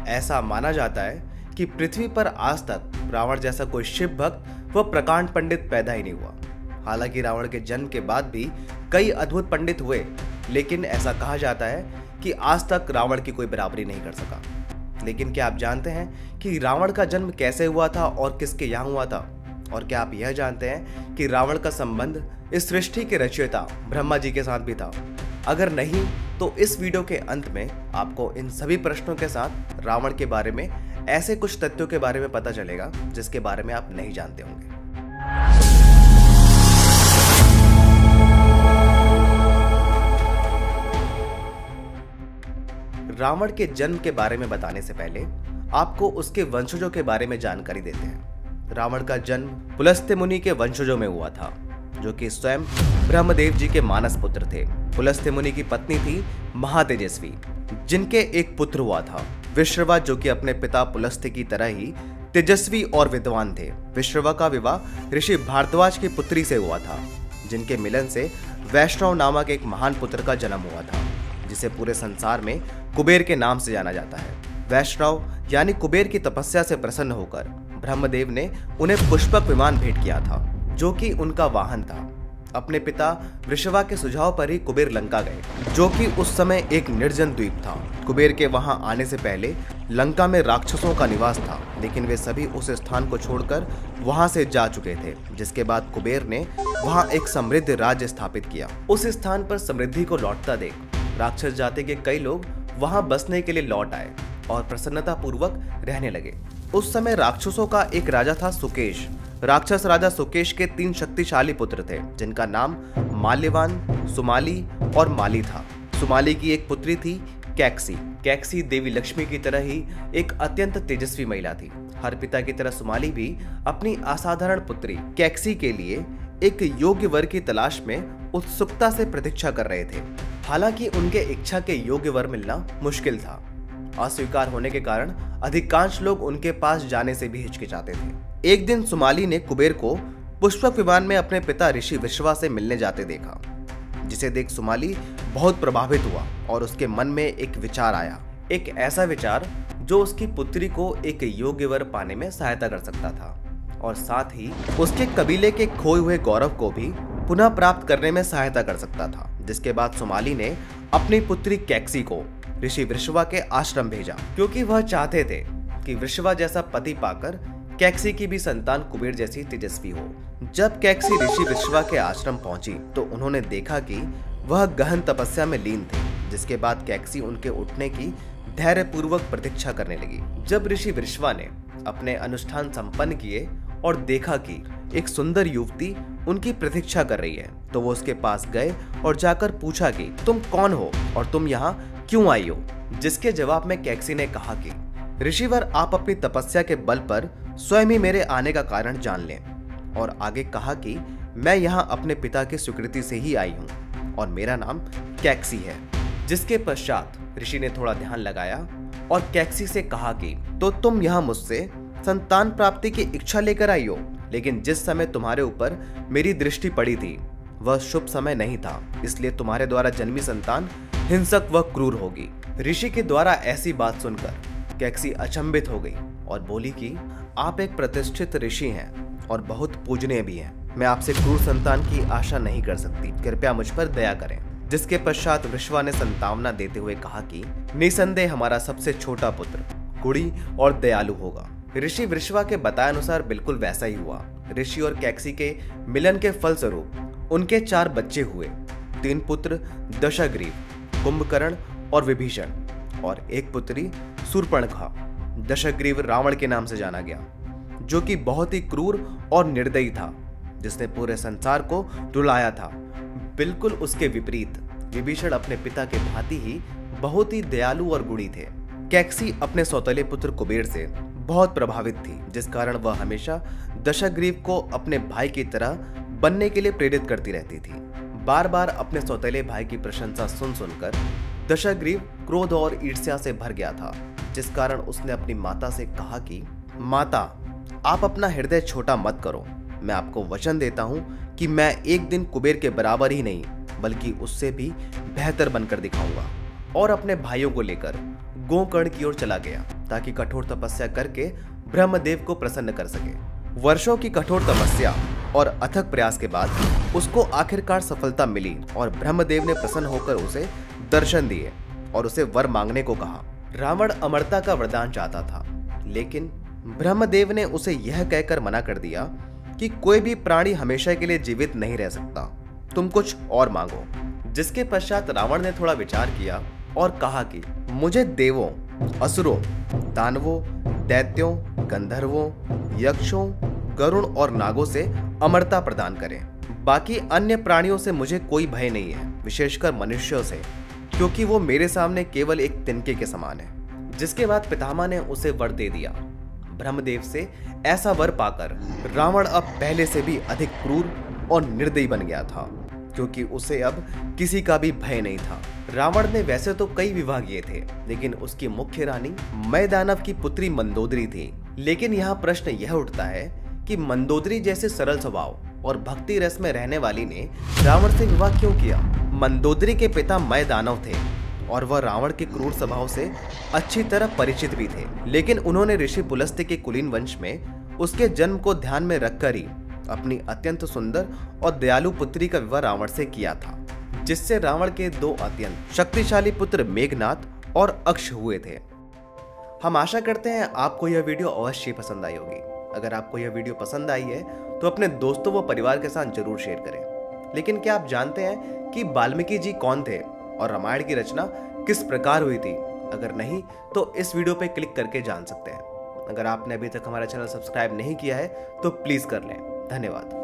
ऐसा माना जाता है कि पृथ्वी पर आज तक रावण जैसा कोई शिव भक्त व प्रकांड पंडित पैदा ही नहीं हुआ। हालांकि रावण के जन्म के बाद भी कई अद्भुत पंडित हुए, लेकिन ऐसा कहा जाता है कि आज तक रावण की कोई बराबरी नहीं कर सका। लेकिन क्या आप जानते हैं कि रावण का जन्म कैसे हुआ था और किसके यहाँ हुआ था? और क्या आप यह जानते हैं कि रावण का संबंध इस सृष्टि के रचयिता ब्रह्मा जी के साथ भी था? अगर नहीं तो इस वीडियो के अंत में आपको इन सभी प्रश्नों के साथ रावण के बारे में ऐसे कुछ तथ्यों के बारे में पता चलेगा जिसके बारे में आप नहीं जानते होंगे। रावण के जन्म के बारे में बताने से पहले आपको उसके वंशजों के बारे में जानकारी देते हैं। रावण का जन्म पुलस्त्य मुनि के वंशजों में हुआ था, जो कि स्वयं ब्रह्मदेव जी के मानस पुत्र थे। पुलस्त्य मुनि की पत्नी थी महातेजस्वी, जिनके एक पुत्र हुआ था विश्रवा, जो कि अपने पिता पुलस्त्य की तरह ही तेजस्वी और विद्वान थे। विश्रवा का विवाह ऋषि भारद्वाज की पुत्री से हुआ था, जिनके मिलन से वैष्णव नामक एक महान पुत्र का जन्म हुआ था, जिसे पूरे संसार में कुबेर के नाम से जाना जाता है। वैष्णव यानी कुबेर की तपस्या से प्रसन्न होकर ब्रह्मदेव ने उन्हें पुष्पक विमान भेंट किया था, जो कि उनका वाहन था। अपने पिता वृषभा के सुझाव पर ही कुबेर लंका गए, जो कि उस समय एक निर्जन द्वीप था। कुबेर के वहां आने से पहले लंका में राक्षसों का निवास था, लेकिन वे सभी उस स्थान को छोड़कर वहां से जा चुके थे। जिसके बाद कुबेर ने वहां एक समृद्ध राज्य स्थापित किया। उस स्थान पर समृद्धि को लौटता देख राक्षस जाति के कई लोग वहां बसने के लिए लौट आए और प्रसन्नता पूर्वक रहने लगे। उस समय राक्षसों का एक राजा था सुकेश। राक्षस राजा सुकेश के 3 शक्तिशाली पुत्र थे, जिनका नाम माल्यवान, सुमाली और माली था। सुमाली की एक पुत्री थी कैकसी। कैकसी देवी लक्ष्मी की तरह ही एक अत्यंत तेजस्वी महिला थी। हर पिता की तरह सुमाली भी अपनी असाधारण पुत्री कैकसी के लिए एक योग्य वर की तलाश में उत्सुकता से प्रतीक्षा कर रहे थे। हालांकि उनके इच्छा के योग्य वर मिलना मुश्किल था। अस्वीकार होने के कारण अधिकांश लोग उनके पास जाने से भी हिचकिचाते थे। एक दिन सुमाली ने कुबेर को पुष्पक विमान में अपने पिता ऋषि विश्रवा से मिलने जाते देखा, जिसे देख सुमाली बहुत प्रभावित हुआ और उसके मन में एक विचार आया, एक ऐसा विचार जो उसकी पुत्री को एक योग्य वर पाने में सहायता कर सकता था और साथ ही उसके कबीले के खोए हुए गौरव को भी पुनः प्राप्त करने में सहायता कर सकता था। जिसके बाद सुमाली ने अपनी पुत्री कैकसी को ऋषि वृषभा के आश्रम भेजा, क्योंकि वह चाहते थे कि वृषभा जैसा पति पाकर कैकसी की भी संतान कुबेर जैसी तेजस्वी हो। जब कैकसी ऋषि वृषभा के आश्रम पहुंची तो उन्होंने देखा कि वह गहन तपस्या में लीन थे। जिसके बाद कैकसी उनके उठने की धैर्यपूर्वक प्रतीक्षा करने लगी। जब ऋषि वृषभा ने अपने अनुष्ठान संपन्न किए और देखा कि एक सुंदर युवती उनकी प्रतीक्षा कर रही है, तो वो उसके पास गए और जाकर पूछा कि तुम कौन हो और तुम यहाँ क्यों आई हो? जिसके जवाब में कैकसी ने कहा कि ऋषिवर, आप अपनी तपस्या के बल पर स्वयं ही मेरे आने का कारण जान लें। और आगे कहा कि मैं यहाँ अपने पिता की स्वीकृति से ही आई हूँ और मेरा नाम कैकसी है। जिसके पश्चात ऋषि ने थोड़ा ध्यान लगाया और कैकसी से कहा कि तो तुम यहाँ मुझसे संतान प्राप्ति की इच्छा लेकर आई हो, लेकिन जिस समय तुम्हारे ऊपर मेरी दृष्टि पड़ी थी वह शुभ समय नहीं था, इसलिए तुम्हारे द्वारा जन्मी संतान हिंसक व क्रूर होगी। ऋषि के द्वारा ऐसी बात सुनकर कैकसी अचंभित हो गई और बोली कि आप एक प्रतिष्ठित ऋषि हैं और बहुत पूजनीय भी हैं। मैं आपसे क्रूर संतान की आशा नहीं कर सकती, कृपया मुझ पर दया करें। जिसके पश्चात वृषभा ने संतावना देते हुए कहा कि निसंदेह हमारा सबसे छोटा पुत्र कुड़ी और दयालु होगा। ऋषि वृषभा के बताए अनुसार बिल्कुल वैसा ही हुआ। ऋषि और कैकसी के मिलन के फलस्वरूप उनके 4 बच्चे हुए। 3 पुत्र दशग्रीव, कुंभकर्ण और विभीषण और एक पुत्री शूर्पणखा। दशग्रीव रावण के नाम से जाना गया, जो कि बहुत ही क्रूर और निर्दयी था, जिसने पूरे संसार को रुलाया था। बिल्कुल उसके विपरीत विभीषण अपने पिता के भांति ही बहुत ही दयालु और गुणी थे। कैकसी अपने सौतेले पुत्र कुबेर से बहुत प्रभावित थी, जिस कारण वह हमेशा दशग्रीव को अपने भाई की तरह बनने के लिए प्रेरित करती रहती थी। बार बार अपने सौतेले भाई की प्रशंसा सुन सुनकर दशग्रीव क्रोध और ईर्ष्या से भर गया था, जिस कारण उसने अपनी माता से कहा कि माता, आप अपना हृदय छोटा मत करो। मैं आपको वचन देता हूँ कि मैं एक दिन कुबेर के बराबर ही नहीं बल्कि उससे भी बेहतर बनकर दिखाऊंगा। और अपने भाइयों को लेकर गोकर्ण की ओर चला गया। ताकि कठोर तपस्या करके ब्रह्मदेव को प्रसन्न कर सके। वर्षों की कठोर तपस्या और अथक प्रयास के बाद उसको आखिरकार सफलता मिली और ब्रह्मदेव ने प्रसन्न होकर उसे दर्शन दिए और उसे वर मांगने को कहा। रावण अमरता का वरदान चाहता था, लेकिन ब्रह्मदेव ने उसे यह कहकर मना कर दिया कि कोई भी प्राणी हमेशा के लिए जीवित नहीं रह सकता, तुम कुछ और मांगो। जिसके पश्चात रावण ने थोड़ा विचार किया और कहा कि मुझे देवों, असुरों, दानवों, दैत्यों, गंधर्वों, यक्षों, गरुड़ और नागों से अमरता प्रदान करें। बाकी अन्य प्राणियों से मुझे कोई भय नहीं है, विशेषकर मनुष्यों से, क्योंकि वो मेरे सामने केवल एक तिनके के समान है। जिसके बाद पितामह ने उसे वर दे दिया। ब्रह्मदेव से ऐसा वर पाकर रावण अब पहले से भी अधिक क्रूर और निर्दयी बन गया था, क्योंकि उसे अब किसी का भी भय नहीं था। रावण ने वैसे तो कई विवाह किए थे, लेकिन उसकी मुख्य रानी मय दानव की पुत्री मंदोदरी थी। लेकिन यहाँ प्रश्न यह उठता है कि मंदोदरी जैसे सरल स्वभाव और भक्ति रस में रहने वाली ने रावण से विवाह क्यों किया? मंदोदरी के पिता मय दानव थे और वह रावण के क्रूर स्वभाव से अच्छी तरह परिचित भी थे, लेकिन उन्होंने ऋषि पुलस्त्य के कुलीन वंश में उसके जन्म को ध्यान में रखकर ही अपनी अत्यंत सुंदर और दयालु पुत्री का विवाह रावण से किया था, जिससे रावण के दो अत्यंत शक्तिशाली पुत्र मेघनाद और अक्ष हुए थे। हम आशा करते हैं आपको यह वीडियो अवश्य पसंद आई होगी। अगर आपको यह वीडियो पसंद आई है तो अपने दोस्तों व परिवार के साथ जरूर शेयर करें। लेकिन क्या आप जानते हैं कि वाल्मीकि जी कौन थे और रामायण की रचना किस प्रकार हुई थी? अगर नहीं तो इस वीडियो पर क्लिक करके जान सकते हैं। अगर आपने अभी तक हमारा चैनल सब्सक्राइब नहीं किया है तो प्लीज कर लें। धन्यवाद।